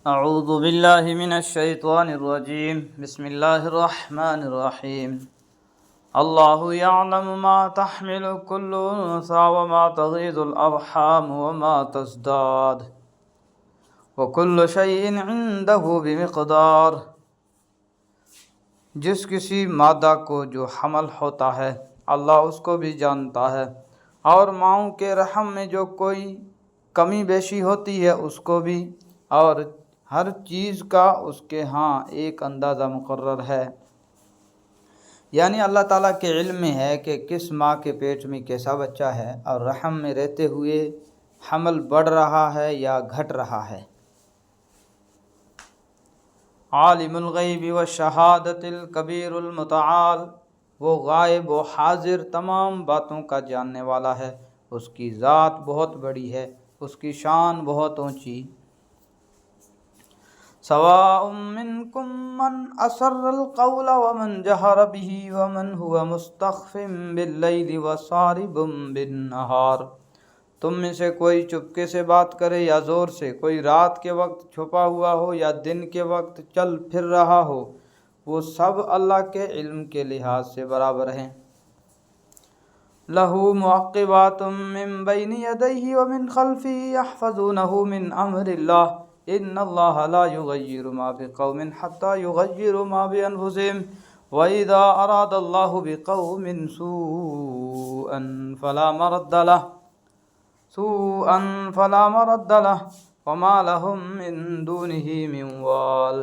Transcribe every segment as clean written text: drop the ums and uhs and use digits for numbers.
اعوذ باللہ من الشیطان الرجیم بسم اللہ الرحمن الرحیم اللہ یعلم ما تحمل كل انثى وما تغیض الارحام وما تزداد وكل شیء عنده بمقدار۔ جس کسی مادہ کو جو حمل ہوتا ہے اللہ اس کو بھی جانتا ہے، اور ماؤں کے رحم میں جو کوئی کمی بیشی ہوتی ہے اس کو بھی، اور ہر چیز کا اس کے ہاں ایک اندازہ مقرر ہے۔ یعنی اللہ تعالیٰ کے علم میں ہے کہ کس ماں کے پیٹ میں کیسا بچہ ہے، اور رحم میں رہتے ہوئے حمل بڑھ رہا ہے یا گھٹ رہا ہے۔ عالم الغیب والشہادۃ الکبیر المتعال، وہ غائب و حاضر تمام باتوں کا جاننے والا ہے، اس کی ذات بہت بڑی ہے، اس کی شان بہت اونچی۔ سواء منکم من اسر القول ومن جہر به ومن هو مستخف باللیل وسارب بالنہار، تم میں سے کوئی چپکے سے بات کرے یا زور سے، کوئی رات کے وقت چھپا ہوا ہو یا دن کے وقت چل پھر رہا ہو، وہ سب اللہ کے علم کے لحاظ سے برابر ہیں۔ لَهُ مُعَقِّبَاتٌ مِّن بَيْنِ يَدَيْهِ وَمِن خَلْفِهِ يَحْفَظُونَهُ مِنْ أَمْرِ اللَّهِ إِنَّ اللَّهَ لَا يُغَيِّرُ مَا بِقَوْمٍ حَتَّى يُغَيِّرُوا مَا بِأَنفُسِهِمْ وَإِذَا أَرَادَ اللَّهُ بِقَوْمٍ سُوءًا فَلَا مَرَدَّ لَهُ وَمَا لَهُم مِّن دُونِهِ مِن وَالٍ۔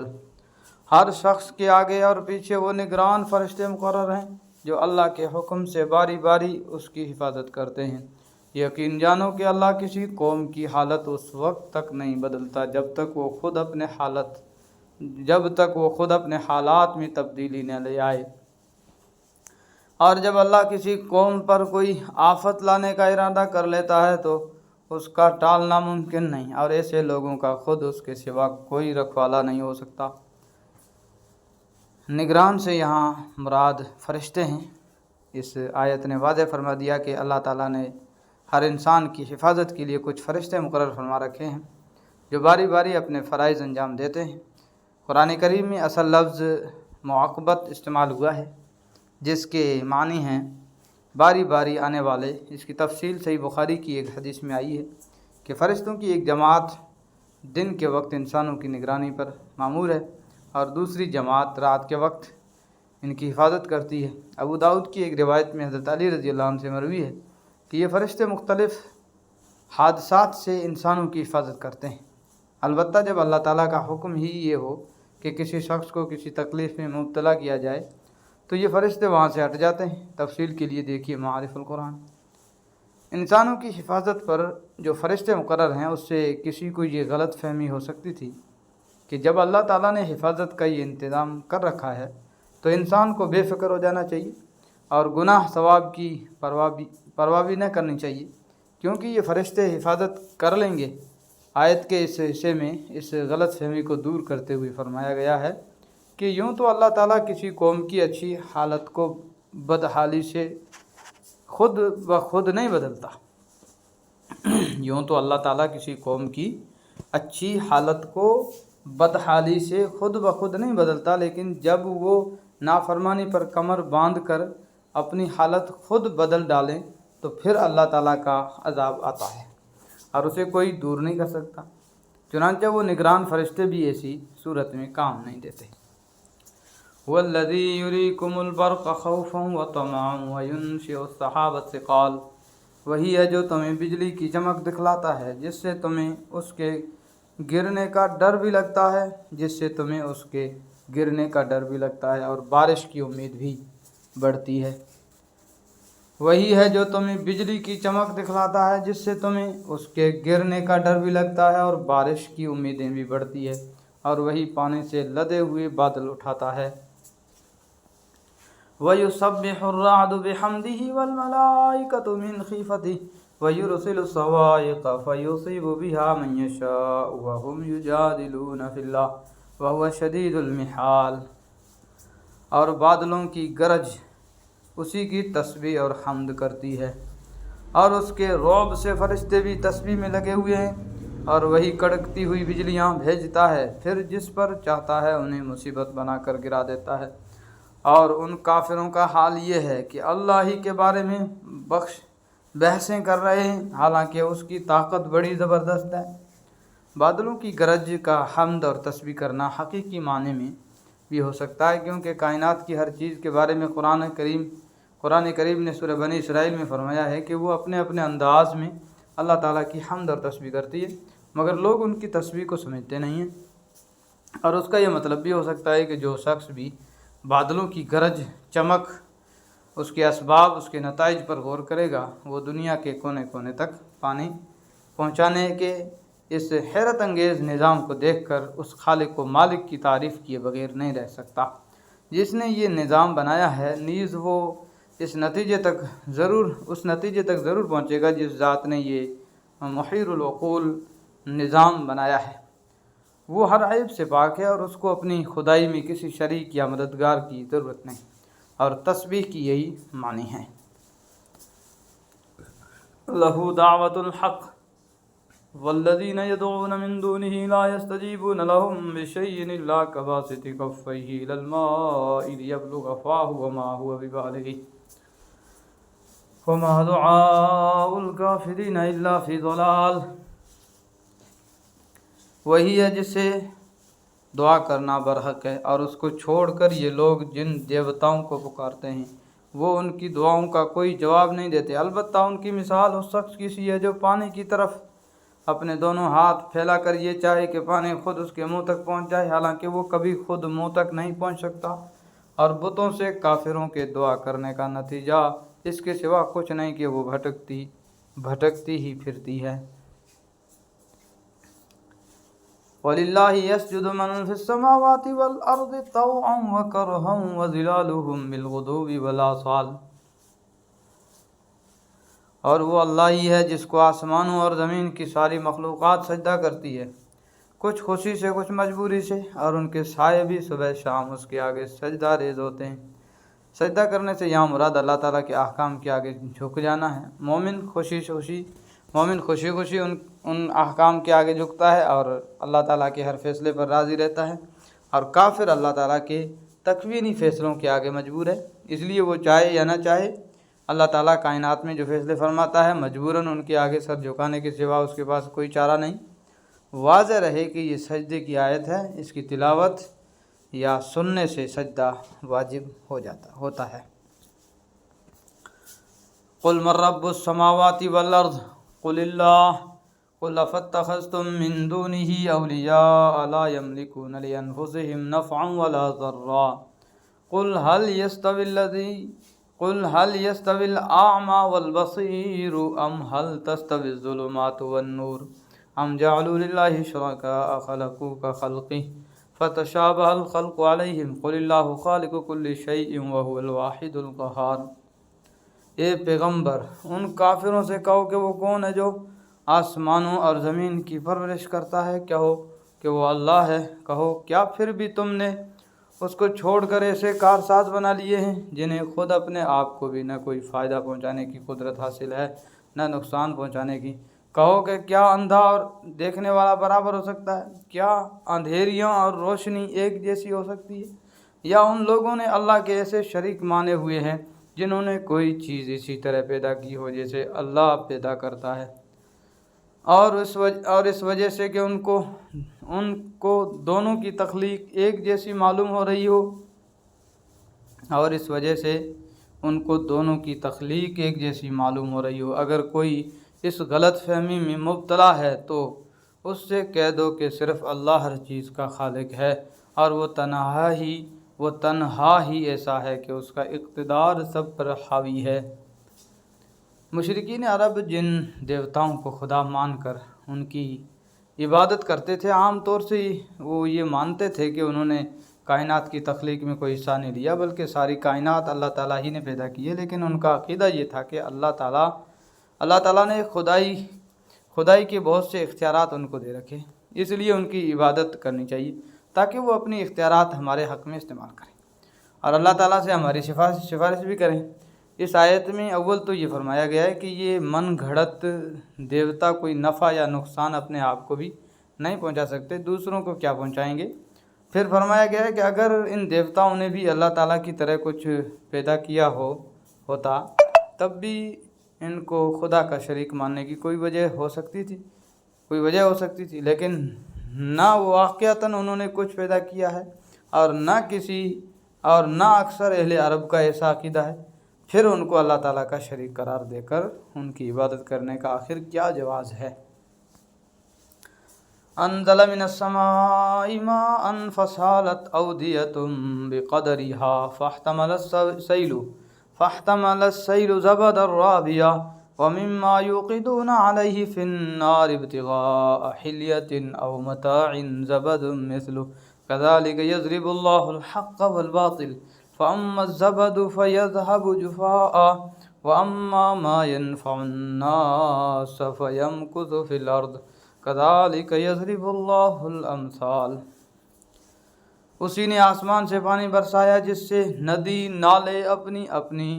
ہر شخص کے آگے اور پیچھے وہ نگران فرشتے مقرر ہیں جو اللہ کے حکم سے باری باری اس کی حفاظت کرتے ہیں۔ یقین جانو کہ اللہ کسی قوم کی حالت اس وقت تک نہیں بدلتا جب تک وہ خود اپنے حالات میں تبدیلی نہ لے آئے، اور جب اللہ کسی قوم پر کوئی آفت لانے کا ارادہ کر لیتا ہے تو اس کا ٹالنا ممکن نہیں، اور ایسے لوگوں کا خود اس کے سوا کوئی رکھوالا نہیں ہو سکتا۔ نگران سے یہاں مراد فرشتے ہیں۔ اس آیت نے واضح فرما دیا کہ اللہ تعالیٰ نے ہر انسان کی حفاظت کے لیے کچھ فرشتے مقرر فرما رکھے ہیں جو باری باری اپنے فرائض انجام دیتے ہیں۔ قرآن کریم میں اصل لفظ معاقبت استعمال ہوا ہے جس کے معنی ہیں باری باری آنے والے۔ اس کی تفصیل صحیح بخاری کی ایک حدیث میں آئی ہے کہ فرشتوں کی ایک جماعت دن کے وقت انسانوں کی نگرانی پر مامور ہے، اور دوسری جماعت رات کے وقت ان کی حفاظت کرتی ہے۔ ابو داؤد کی ایک روایت میں حضرت علی رضی اللہ عنہ سے مروی ہے کہ یہ فرشتے مختلف حادثات سے انسانوں کی حفاظت کرتے ہیں، البتہ جب اللہ تعالیٰ کا حکم ہی یہ ہو کہ کسی شخص کو کسی تکلیف میں مبتلا کیا جائے تو یہ فرشتے وہاں سے ہٹ جاتے ہیں۔ تفصیل کے لیے دیکھیے معارف القرآن۔ انسانوں کی حفاظت پر جو فرشتے مقرر ہیں اس سے کسی کو یہ غلط فہمی ہو سکتی تھی کہ جب اللہ تعالیٰ نے حفاظت کا یہ انتظام کر رکھا ہے تو انسان کو بے فکر ہو جانا چاہیے اور گناہ ثواب کی پرواہ بھی نہ کرنی چاہیے، کیونکہ یہ فرشتے حفاظت کر لیں گے۔ آیت کے اس حصے میں اس غلط فہمی کو دور کرتے ہوئے فرمایا گیا ہے کہ یوں تو اللہ تعالیٰ کسی قوم کی اچھی حالت کو بدحالی سے خود بخود نہیں بدلتا یوں تو اللہ تعالیٰ کسی قوم کی اچھی حالت کو بدحالی سے خود بخود نہیں بدلتا، لیکن جب وہ نافرمانی پر کمر باندھ کر اپنی حالت خود بدل ڈالیں تو پھر اللہ تعالیٰ کا عذاب آتا ہے اور اسے کوئی دور نہیں کر سکتا۔ چنانچہ وہ نگران فرشتے بھی ایسی صورت میں کام نہیں دیتے۔ وَالَّذِي يُرِيكُمُ الْبَرْقَ خَوْفًا وَطَمَعًا وَيُنشِئُ السَّحَابَ الثِّقَالَ، وہی ہے جو تمہیں بجلی کی چمک دکھلاتا ہے جس سے تمہیں اس کے گرنے کا ڈر بھی لگتا ہے، اور بارش کی امید بھی بڑھتی ہے۔ وہی ہے جو تمہیں بجلی کی چمک دکھلاتا ہے جس سے تمہیں اس کے گرنے کا ڈر بھی لگتا ہے اور بارش کی امیدیں بھی بڑھتی ہے، اور وہی پانی سے لدے ہوئے بادل اٹھاتا ہے۔ وَيُسَبِّحُ الرَّعْدُ بِحَمْدِهِ وَالْمَلَائِكَةُ مِنْ خِيفَتِهِ وَيُرْسِلُ الصَّوَاعِقَ فَيُصِيبُ بِهَا مَن يَشَاءُ وَهُمْ يُجَادِلُونَ فِي اللَّهِ وَهُوَ شَدِيدُ الْمِحَالِ، اور بادلوں کی گرج اسی کی تسبیح اور حمد کرتی ہے، اور اس کے رعب سے فرشتے بھی تسبیح میں لگے ہوئے ہیں، اور وہی کڑکتی ہوئی بجلیاں بھیجتا ہے، پھر جس پر چاہتا ہے انہیں مصیبت بنا کر گرا دیتا ہے۔ اور ان کافروں کا حال یہ ہے کہ اللہ ہی کے بارے میں بحثیں کر رہے ہیں، حالانکہ اس کی طاقت بڑی زبردست ہے۔ بادلوں کی گرج کا حمد اور تسبیح کرنا حقیقی معنی میں بھی ہو سکتا ہے، کیونکہ کائنات کی ہر چیز کے بارے میں قرآن کریم نے سورہ بنی اسرائیل میں فرمایا ہے کہ وہ اپنے اپنے انداز میں اللہ تعالیٰ کی حمد اور تسبیح کرتی ہے، مگر لوگ ان کی تسبیح کو سمجھتے نہیں ہیں۔ اور اس کا یہ مطلب بھی ہو سکتا ہے کہ جو شخص بھی بادلوں کی گرج، چمک، اس کے اسباب، اس کے نتائج پر غور کرے گا، وہ دنیا کے کونے کونے تک پانی پہنچانے کے اس حیرت انگیز نظام کو دیکھ کر اس خالق و مالک کی تعریف کیے بغیر نہیں رہ سکتا جس نے یہ نظام بنایا ہے۔ نیز وہ اس نتیجے تک ضرور پہنچے گا جس ذات نے یہ محیر العقول نظام بنایا ہے۔ وہ ہر عیب سے پاک ہے اور اس کو اپنی خدائی میں کسی شریک یا مددگار کی ضرورت نہیں، اور تسبیح کی یہی معنی ہے۔ لَهُ دعوت الحق والذین يدعون من دونه لا يستجیبون لهم بشیء الا کباسط کفیہ الی الماء لیبلغ فاہ وما هو ببالغہ وما دعاء الکافرین الا فی ضلال۔ وہی ہے جسے دعا کرنا برحق ہے، اور اس کو چھوڑ کر یہ لوگ جن دیوتاؤں کو پکارتے ہیں وہ ان کی دعاؤں کا کوئی جواب نہیں دیتے۔ البتہ ان کی مثال اس شخص کی سی ہے جو پانی کی طرف اپنے دونوں ہاتھ پھیلا کر یہ چاہے کہ پانی خود اس کے منہ تک پہنچ جائے، حالانکہ وہ کبھی خود منہ تک نہیں پہنچ سکتا۔ اور بتوں سے کافروں کے دعا کرنے کا نتیجہ اس کے سوا کچھ نہیں کہ وہ بھٹکتی ہی پھرتی ہے۔ وَلِلَّهِ يَسْجُدُ مَن فِي السَّمَاوَاتِ وَالْأَرْضِ طَوْعًا وَكَرْهًا وَظِلَالُهُم بِالْغُدُوِّ وَالْآصَالِ۔ اور وہ اللہ ہی ہے جس کو آسمانوں اور زمین کی ساری مخلوقات سجدہ کرتی ہے، کچھ خوشی سے کچھ مجبوری سے، اور ان کے سائے بھی صبح شام اس کے آگے سجدہ ریز ہوتے ہیں۔ سجدہ کرنے سے یہاں مراد اللہ تعالیٰ کے احکام کے آگے جھک جانا ہے۔ مومن خوشی خوشی ان احکام کے آگے جھکتا ہے اور اللہ تعالیٰ کے ہر فیصلے پر راضی رہتا ہے، اور کافر اللہ تعالیٰ کے تکوینی فیصلوں کے آگے مجبور ہے، اس لیے وہ چاہے یا نہ چاہے اللہ تعالیٰ کائنات میں جو فیصلے فرماتا ہے مجبوراً ان کے آگے سر جھکانے کے سوا اس کے پاس کوئی چارہ نہیں۔ واضح رہے کہ یہ سجدے کی آیت ہے، اس کی تلاوت یا سننے سے سجدہ واجب ہوتا ہے۔ قل من رب السماوات والارض قل اللہ قل افاتخذتم من دونه اولیاء لا یملکون لانفسهم نفعا ولا ضرا قل هل يستوي الاعمى والبصير ام هل تستوي الظلمات والنور ام جعلوا لله شركاء خلقوا كخلقه فتشابه الخلق عليهم قل الله خالق كل شيء وهو الواحد القهار۔ اے پیغمبر، ان کافروں سے کہو کہ وہ کون ہے جو آسمانوں اور زمین کی پرورش کرتا ہے، کہو کہ وہ اللہ ہے۔ کہو کیا پھر بھی تم نے اس کو چھوڑ کر ایسے کارساز بنا لیے ہیں جنہیں خود اپنے آپ کو بھی نہ کوئی فائدہ پہنچانے کی قدرت حاصل ہے نہ نقصان پہنچانے کی۔ کہو کہ کیا اندھا اور دیکھنے والا برابر ہو سکتا ہے؟ کیا اندھیریاں اور روشنی ایک جیسی ہو سکتی ہے؟ یا ان لوگوں نے اللہ کے ایسے شریک مانے ہوئے ہیں جنہوں نے کوئی چیز اسی طرح پیدا کی ہو جیسے اللہ پیدا کرتا ہے، اور اس وجہ سے کہ ان کو دونوں کی تخلیق ایک جیسی معلوم ہو رہی ہو، اگر کوئی اس غلط فہمی میں مبتلا ہے تو اس سے کہہ دو کہ صرف اللہ ہر چیز کا خالق ہے، اور وہ تنہا ہی ایسا ہے کہ اس کا اقتدار سب پر حاوی ہے۔ مشرکین عرب جن دیوتاؤں کو خدا مان کر ان کی عبادت کرتے تھے، عام طور سے وہ یہ مانتے تھے کہ انہوں نے کائنات کی تخلیق میں کوئی حصہ نہیں لیا، بلکہ ساری کائنات اللہ تعالیٰ ہی نے پیدا کی ہے۔ لیکن ان کا عقیدہ یہ تھا کہ اللہ تعالیٰ نے خدائی کے بہت سے اختیارات ان کو دے رکھے، اس لیے ان کی عبادت کرنی چاہیے تاکہ وہ اپنی اختیارات ہمارے حق میں استعمال کریں اور اللہ تعالیٰ سے ہماری سفارش بھی کریں۔ اس آیت میں اول تو یہ فرمایا گیا ہے کہ یہ من گھڑت دیوتا کوئی نفع یا نقصان اپنے آپ کو بھی نہیں پہنچا سکتے، دوسروں کو کیا پہنچائیں گے۔ پھر فرمایا گیا ہے کہ اگر ان دیوتاؤں نے بھی اللہ تعالیٰ کی طرح کچھ پیدا کیا ہوتا تب بھی ان کو خدا کا شریک ماننے کی کوئی وجہ ہو سکتی تھی، لیکن نہ واقعتاً انہوں نے کچھ پیدا کیا ہے اور نہ اکثر اہل عرب کا ایسا عقیدہ ہے، پھر ان کو اللہ تعالیٰ کا شریک قرار دے کر ان کی عبادت کرنے کا آخر کیا جواز ہے۔ انزل من السماء ماء فسالت اودية بقدرها فاحتمل السيل زبدا رابيا ومما يوقدون عليه في النار ابتغاء حلية أو متاع زبد مثله كذلك يضرب الله الحق والباطل فأما الزبد فيذهب جفاء وأما ما ينفع الناس فيمكث في الأرض كذلك يضرب الله الأمثال۔ اسی نے آسمان سے پانی برسایا جس سے ندی نالے اپنی اپنی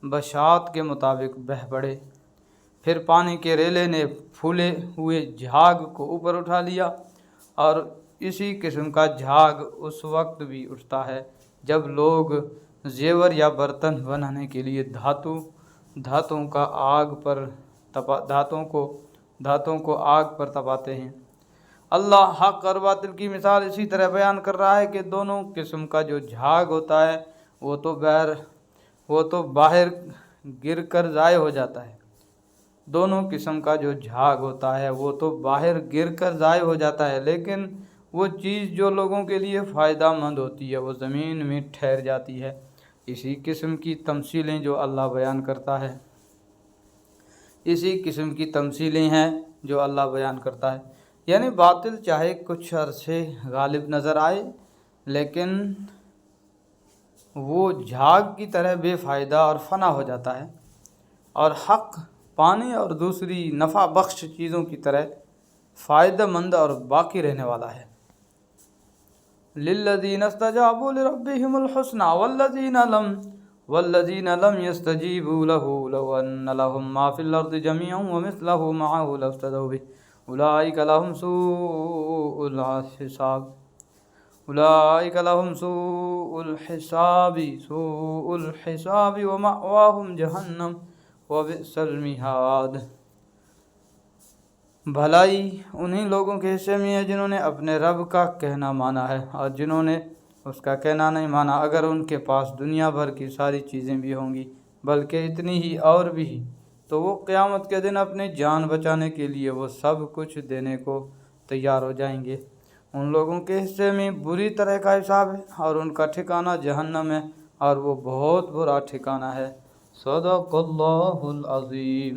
بشاعت کے مطابق بہہ پڑے، پھر پانی کے ریلے نے پھولے ہوئے جھاگ کو اوپر اٹھا لیا، اور اسی قسم کا جھاگ اس وقت بھی اٹھتا ہے جب لوگ زیور یا برتن بنانے کے لیے دھاتوں کو آگ پر تپاتے ہیں۔ اللہ حق اور باطل کی مثال اسی طرح بیان کر رہا ہے کہ دونوں قسم کا جو جھاگ ہوتا ہے وہ تو باہر گر کر ضائع ہو جاتا ہے۔ دونوں قسم کا جو جھاگ ہوتا ہے وہ تو باہر گر کر ضائع ہو جاتا ہے، لیکن وہ چیز جو لوگوں کے لیے فائدہ مند ہوتی ہے وہ زمین میں ٹھہر جاتی ہے۔ اسی قسم کی تمثیلیں جو اللہ بیان کرتا ہے یعنی باطل چاہے کچھ عرصے غالب نظر آئے لیکن وہ جھاگ کی طرح بے فائدہ اور فنا ہو جاتا ہے، اور حق پانی اور دوسری نفع بخش چیزوں کی طرح فائدہ مند اور باقی رہنے والا ہے۔ للذین استجابوا لربهم الحسنى والذین لم يستجیبوا له لو ان لهم ما في الارض جميعا ومثله معه لافتدوا به اولئک لهم سوء الحساب ومأواهم جہنم وبئس المہاد۔ بھلائی انہی لوگوں کے حصے میں ہے جنہوں نے اپنے رب کا کہنا مانا ہے اور جنہوں نے اس کا کہنا نہیں مانا، اگر ان کے پاس دنیا بھر کی ساری چیزیں بھی ہوں گی بلکہ اتنی ہی اور بھی، تو وہ قیامت کے دن اپنی جان بچانے کے لیے وہ سب کچھ دینے کو تیار ہو جائیں گے۔ ان لوگوں کے حصے میں بری طرح کا حساب ہے اور ان کا ٹھکانہ جہنم ہے، اور وہ بہت برا ٹھکانہ ہے۔ صدق اللہ العظیم۔